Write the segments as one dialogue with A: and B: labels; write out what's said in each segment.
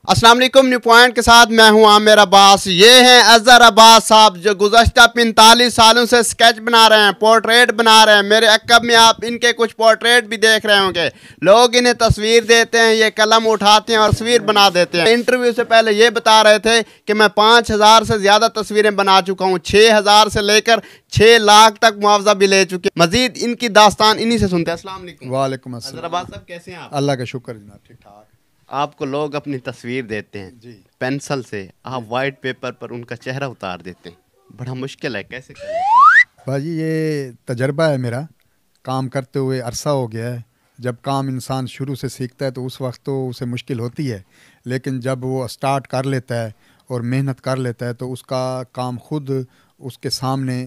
A: अस्सलाम वालेकुम। New point के साथ मैं हूं आमिर अब्बास। ये हैं अजहर अब्बास साहब जो गुज़श्ता 45 सालों से स्केच बना रहे हैं, पोर्ट्रेट बना रहे हैं। मेरे अक्ब में आप इनके कुछ पोर्ट्रेट भी देख रहे होंगे। लोग इन्हें तस्वीर देते हैं, ये कलम उठाते हैं और तस्वीर बना देते हैं। इंटरव्यू से पहले ये बता रहे थे कि मैं 5000 से ज़्यादा तस्वीरें बना चुका हूँ, 6000 से लेकर 6 लाख तक मुआवजा भी ले चुके। मजीद इनकी दास्तान इन्हीं से सुनते हैं। अस्सलाम वालेकुम।
B: वालेकुम अस्सलाम।
A: अजहर अब्बास साहब कैसे हैं आप?
B: अल्लाह का शुक्र जनाब, ठीक ठाक।
A: आपको लोग अपनी तस्वीर देते हैं
B: जी।
A: पेंसिल से, आप वाइट पेपर पर उनका चेहरा उतार देते हैं। बड़ा मुश्किल है, कैसे कर लेते हैं?
B: भाजी ये तजर्बा है मेरा, काम करते हुए अरसा हो गया है। जब काम इंसान शुरू से सीखता है तो उस वक्त तो उसे मुश्किल होती है, लेकिन जब वो स्टार्ट कर लेता है और मेहनत कर लेता है तो उसका काम खुद उसके सामने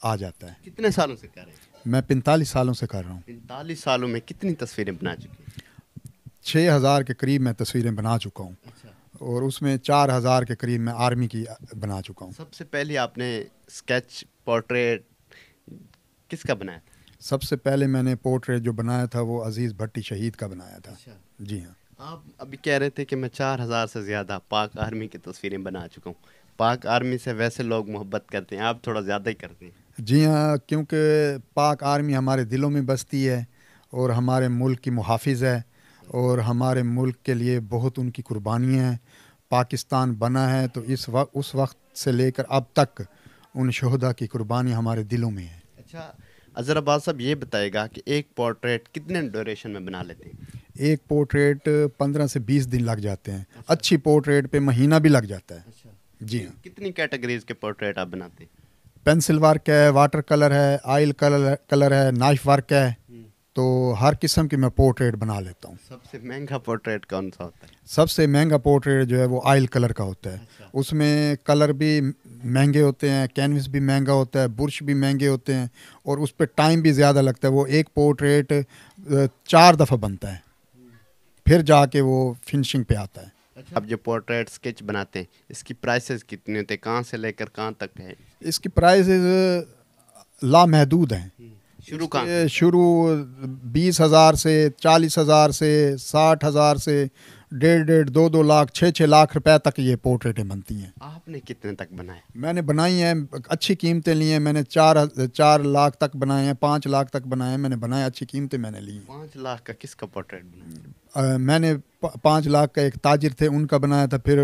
B: आ जाता है।
A: कितने सालों से कर रहे हैं?
B: मैं 45 सालों से कर रहा हूँ।
A: 45 सालों में कितनी तस्वीरें बना चुके हैं?
B: 6000 के करीब मैं तस्वीरें बना चुका हूँ।
A: अच्छा।
B: और उसमें 4000 के करीब मैं आर्मी की बना चुका हूँ।
A: सबसे पहले आपने स्केच पोर्ट्रेट किसका बनाया था?
B: सबसे पहले मैंने पोर्ट्रेट जो बनाया था वो अजीज़ भट्टी शहीद का बनाया था।
A: अच्छा।
B: जी हाँ।
A: आप अभी कह रहे थे कि मैं 4000 से ज़्यादा पाक आर्मी की तस्वीरें बना चुका हूँ। पाक आर्मी से वैसे लोग मोहब्बत करते हैं, आप थोड़ा ज़्यादा ही करते हैं।
B: जी हाँ, क्योंकि पाक आर्मी हमारे दिलों में बसती है और हमारे मुल्क की मुहाफ़िज़ है और हमारे मुल्क के लिए बहुत उनकी कुर्बानियाँ हैं। पाकिस्तान बना है तो उस वक्त से लेकर अब तक उन शहदा की कुर्बानी हमारे दिलों में है।
A: अच्छा, अजहर अब्बास साहब ये बताएगा कि एक पोर्ट्रेट कितने ड्यूरेशन में बना लेते हैं?
B: एक पोर्ट्रेट 15 से 20 दिन लग जाते हैं। अच्छी पोर्ट्रेट पे महीना भी लग जाता है।
A: अच्छा।
B: जी हाँ।
A: कितनी कैटेगरीज के पोर्ट्रेट आप बनाते हैं?
B: पेंसिल वर्क है, वाटर कलर है, ऑयल कलर है, नाइफ वर्क है, तो हर किस्म की मैं पोर्ट्रेट बना लेता हूँ।
A: सबसे महंगा पोर्ट्रेट कौन सा होता है?
B: सबसे महंगा पोर्ट्रेट जो है वो ऑयल कलर का होता है।
A: अच्छा।
B: उसमें कलर भी महंगे होते हैं, कैनवस भी महंगा होता है, बुरश भी महंगे होते हैं और उस पर टाइम भी ज़्यादा लगता है। वो एक पोर्ट्रेट 4 दफ़ा बनता है, फिर जाके वो फिनिशिंग पे आता है।
A: अच्छा। आप जो पोर्ट्रेट स्केच बनाते हैं इसकी प्राइसेस कितने होते हैं, कहाँ से लेकर कहाँ तक है?
B: इसकी प्राइसेस लामहदूद हैं।
A: शुरू कहाँ से?
B: शुरू 20,000 से, 40,000 से, 60,000 से, 1.5 2 लाख, 6 लाख रुपए तक ये पोर्ट्रेटें बनती हैं।
A: आपने कितने तक बनाए?
B: मैंने बनाई हैं, अच्छी कीमतें ली हैं मैंने। 4 लाख तक बनाए हैं, 5 लाख तक बनाए हैं मैंने, बनाए अच्छी कीमतें मैंने ली हैं।
A: 5 लाख का किसका पोर्ट्रेट बनाया?
B: मैंने 5 लाख का एक ताजिर थे उनका बनाया था। फिर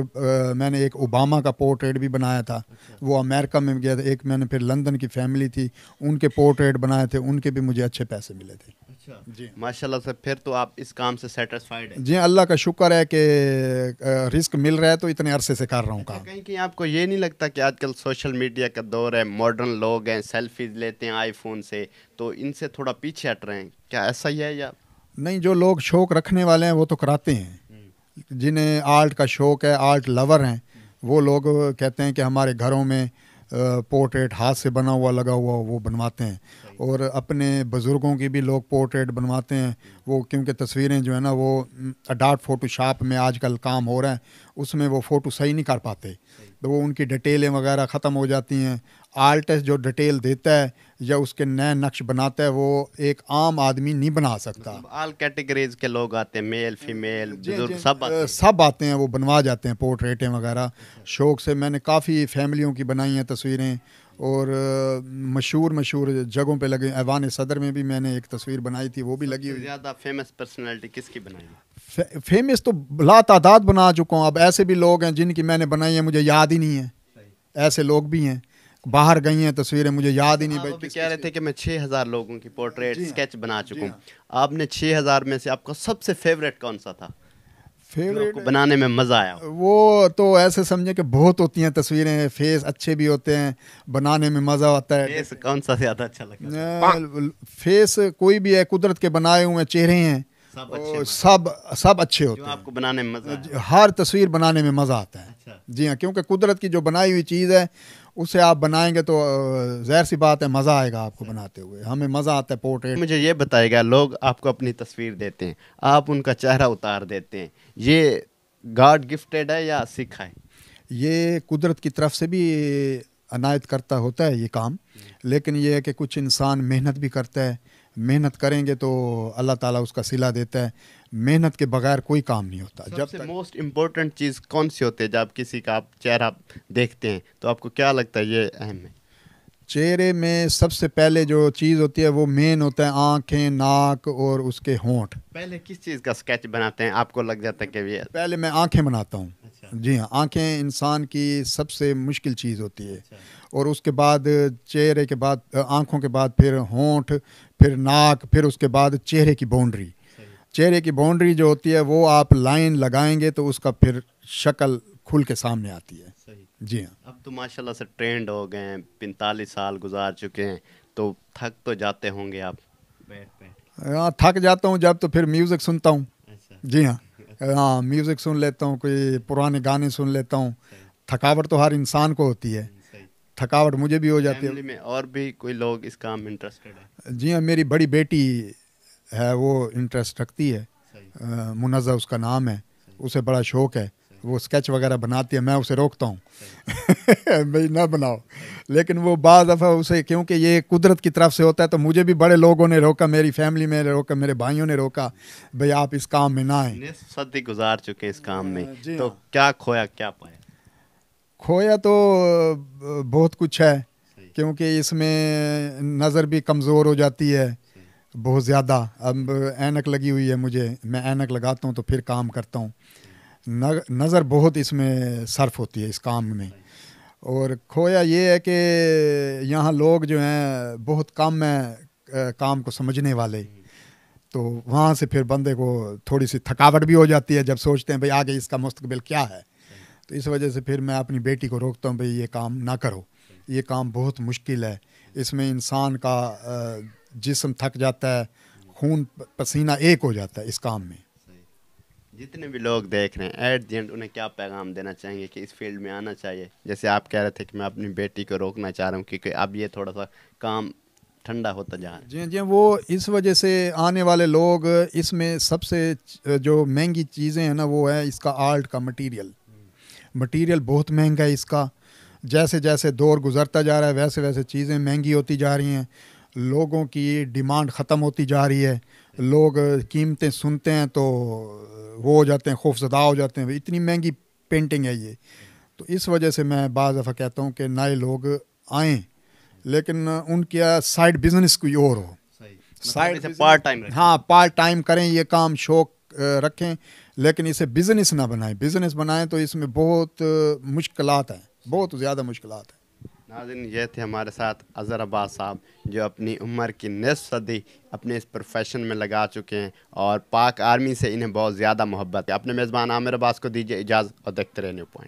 B: मैंने एक ओबामा का पोर्ट्रेट भी बनाया था।
A: अच्छा।
B: वो अमेरिका में गया था। एक मैंने फिर लंदन की फैमिली थी, उनके पोर्ट्रेट बनाए थे, उनके भी मुझे अच्छे पैसे मिले थे।
A: अच्छा
B: जी
A: माशाल्लाह से। फिर तो आप इस काम से सेटिस्फाइड हैं?
B: जी, अल्लाह का शुक्र है कि रिस्क मिल रहा है तो इतने अरसे से कर रहा हूँ
A: अच्छा,
B: काम।
A: कहीं कहीं आपको ये नहीं लगता कि आजकल सोशल मीडिया का दौर है, मॉडर्न लोग हैं, सेल्फीज लेते हैं आईफोन से, तो इनसे थोड़ा पीछे हट रहे हैं, क्या ऐसा ही है या?
B: नहीं, जो लोग शौक रखने वाले हैं वो तो कराते हैं। जिन्हें आर्ट का शौक है, आर्ट लवर हैं, वो लोग कहते हैं कि हमारे घरों में पोर्ट्रेट हाथ से बना हुआ लगा हुआ वो बनवाते हैं। और अपने बुज़ुर्गों की भी लोग पोर्ट्रेट बनवाते हैं। वो क्योंकि तस्वीरें जो है ना वो अडाप्ट फ़ोटोशॉप में आजकल काम हो रहा है, उसमें वो फ़ोटो सही नहीं कर पाते, तो वो उनकी डिटेलें वगैरह ख़त्म हो जाती हैं। आर्टिस्ट जो डिटेल देता है या उसके नए नक्श बनाता है वो एक आम आदमी नहीं बना सकता।
A: ऑल कैटेगरीज के लोग आते हैं, मेल फीमेल
B: जी,
A: बुजुर्ग
B: जी,
A: सब आते हैं।
B: सब आते हैं, वो बनवा जाते हैं पोर्ट्रेटें वगैरह शौक से। मैंने काफ़ी फैमिलियों की बनाई हैं तस्वीरें और मशहूर जगहों पे लगे। ऐवान सदर में भी मैंने एक तस्वीर बनाई थी, वो भी लगी हुई।
A: ज़्यादा फेमस पर्सनालिटी किसकी बनाई है?
B: फेमस तो लातादाद बना चुका हूँ। अब ऐसे भी लोग हैं जिनकी मैंने बनाई है मुझे याद ही नहीं है। ऐसे लोग भी हैं, बाहर गई हैं तस्वीरें, मुझे याद ही नहीं।
A: आप अभी कह रहे थे कि मैं 6000 लोगों की पोर्ट्रेट
B: जी हाँ,
A: स्केच बना
B: जी
A: चुका हूँ।
B: हाँ।
A: आपने 6000 में से आपका सबसे फेवरेट कौन सा था, जो
B: फेवरेट
A: आपको बनाने में मज़ा आया?
B: वो तो ऐसे समझे कि बहुत होती हैं तस्वीरें, फेस अच्छे भी होते हैं, बनाने में मज़ा आता है।
A: फेस कौन सा ज़्यादा अच्छा लगा?
B: फेस कोई भी है, कुदरत के बनाए हुए चेहरे हैं,
A: सब अच्छे
B: और सब अच्छे होते
A: जो
B: हैं।
A: आपको बनाने में मज़ा आया?
B: हर तस्वीर बनाने में मज़ा आता है।
A: अच्छा।
B: जी हाँ, क्योंकि कुदरत की जो बनाई हुई चीज़ है उसे आप बनाएंगे तो ज़ाहिर सी बात है मज़ा आएगा आपको बनाते हुए। हमें मज़ा आता है पोर्ट्रेट।
A: मुझे ये बताएगा, लोग आपको अपनी तस्वीर देते हैं, आप उनका चेहरा उतार देते हैं, ये गॉड गिफ्टेड है या सीखा है?
B: ये कुदरत की तरफ से भी अनायत करता होता है ये काम, लेकिन ये है कि कुछ इंसान मेहनत भी करता है। मेहनत करेंगे तो अल्लाह ताला उसका सिला देता है। मेहनत के बगैर कोई काम नहीं होता। जब
A: सबसे
B: तक
A: मोस्ट इम्पोर्टेंट चीज़ कौन सी होती है जब किसी का आप चेहरा देखते हैं तो आपको क्या लगता है ये अहम है?
B: चेहरे में सबसे पहले जो चीज़ होती है वो मेन होता है आँखें, नाक और उसके होंठ।
A: पहले किस चीज़ का स्केच बनाते हैं आपको लग जाता है कि ये?
B: पहले मैं आँखें बनाता हूँ।
A: अच्छा।
B: जी हाँ, आँखें इंसान की सबसे मुश्किल चीज़ होती है।
A: अच्छा।
B: और उसके बाद चेहरे के बाद आँखों के बाद फिर होंठ, फिर नाक, फिर उसके बाद चेहरे की बाउंड्री। चेहरे की बाउंड्री जो होती है वो आप लाइन लगाएंगे तो उसका फिर शक्ल खुल के सामने आती है।
A: सही।
B: जी हाँ।
A: अब तो माशाल्लाह से ट्रेंड हो गए हैं, 45 साल गुजार चुके हैं, तो थक तो जाते होंगे आप बैठ बैठ?
B: हाँ, थक जाता हूँ जब तो फिर म्यूज़िक सुनता हूँ।
A: अच्छा।
B: जी हाँ। हाँ, म्यूज़िक सुन लेता हूँ, कोई पुराने गाने सुन लेता हूँ। थकावट तो हर इंसान को होती है,
A: सही।
B: थकावट मुझे भी हो जाती
A: फैमिली में और भी कोई लोग इस काम में इंटरेस्टेड है?
B: है। जी हाँ, मेरी बड़ी बेटी है, वो इंटरेस्ट रखती है। मुनज़्ज़ा उसका नाम है, उसे बड़ा शौक़ है, वो स्केच वगैरह बनाती है। मैं उसे रोकता हूँ भाई ना बनाओ, लेकिन वो बाज़ दफ़ा उसे, क्योंकि ये कुदरत की तरफ से होता है, तो मुझे भी बड़े लोगों ने रोका, मेरी फैमिली में रोका, मेरे भाइयों ने रोका, भाई आप इस काम में ना आए।
A: निस्फ सदी गुजार चुके हैं इस काम में,
B: जी
A: तो
B: हाँ।
A: क्या खोया क्या पाया?
B: खोया तो बहुत कुछ है, क्योंकि इसमें नज़र भी कमज़ोर हो जाती है बहुत ज़्यादा। अब ऐनक लगी हुई है मुझे, मैं ऐनक लगाता हूँ तो फिर काम करता हूँ। नज़र बहुत इसमें सर्फ होती है इस काम में। और खोया ये है कि यहाँ लोग जो हैं बहुत कम हैं काम को समझने वाले, तो वहाँ से फिर बंदे को थोड़ी सी थकावट भी हो जाती है जब सोचते हैं भाई आगे इसका मुस्तकबिल क्या है। तो इस वजह से फिर मैं अपनी बेटी को रोकता हूँ, भाई ये काम ना करो, ये काम बहुत मुश्किल है, इसमें इंसान का जिस्म थक जाता है, खून पसीना एक हो जाता है इस काम में।
A: जितने भी लोग देख रहे हैं एट द एंड उन्हें क्या पैगाम देना चाहेंगे कि इस फील्ड में आना चाहिए? जैसे आप कह रहे थे कि मैं अपनी बेटी को रोकना चाह रहा हूँ क्योंकि अब ये थोड़ा सा काम ठंडा होता जा रहा है।
B: जी जी, वो इस वजह से आने वाले लोग, इसमें सबसे जो महंगी चीज़ें हैं ना वो है इसका आर्ट का मटेरियल बहुत महंगा है इसका। जैसे जैसे दौर गुजरता जा रहा है वैसे वैसे चीज़ें महंगी होती जा रही हैं, लोगों की डिमांड ख़त्म होती जा रही है, लोग कीमतें सुनते हैं तो वो हो जाते हैं, खौफज़दा हो जाते हैं, इतनी महंगी पेंटिंग है ये। तो इस वजह से मैं बाज़ दफ़ा कहता हूँ कि नए लोग आएँ, लेकिन उनका साइड बिजनेस कोई और हो।
A: साइड पार्ट टाइम,
B: हाँ, पार्ट टाइम करें ये काम, शौक रखें, लेकिन इसे बिज़नेस ना बनाएं। बिज़नेस बनाएं तो इसमें बहुत मुश्किलात हैं, बहुत ज़्यादा मुश्किलात हैं।
A: नाज़रीन, ये थे हमारे साथ अज़हर अब्बास साहब जो अपनी उम्र की निस्फ सदी अपने इस प्रोफेशन में लगा चुके हैं और पाक आर्मी से इन्हें बहुत ज़्यादा मोहब्बत है। अपने मेज़बान आमिर अब्बास को दीजिए इजाज़त और देखते रहे न्यू पॉइंट।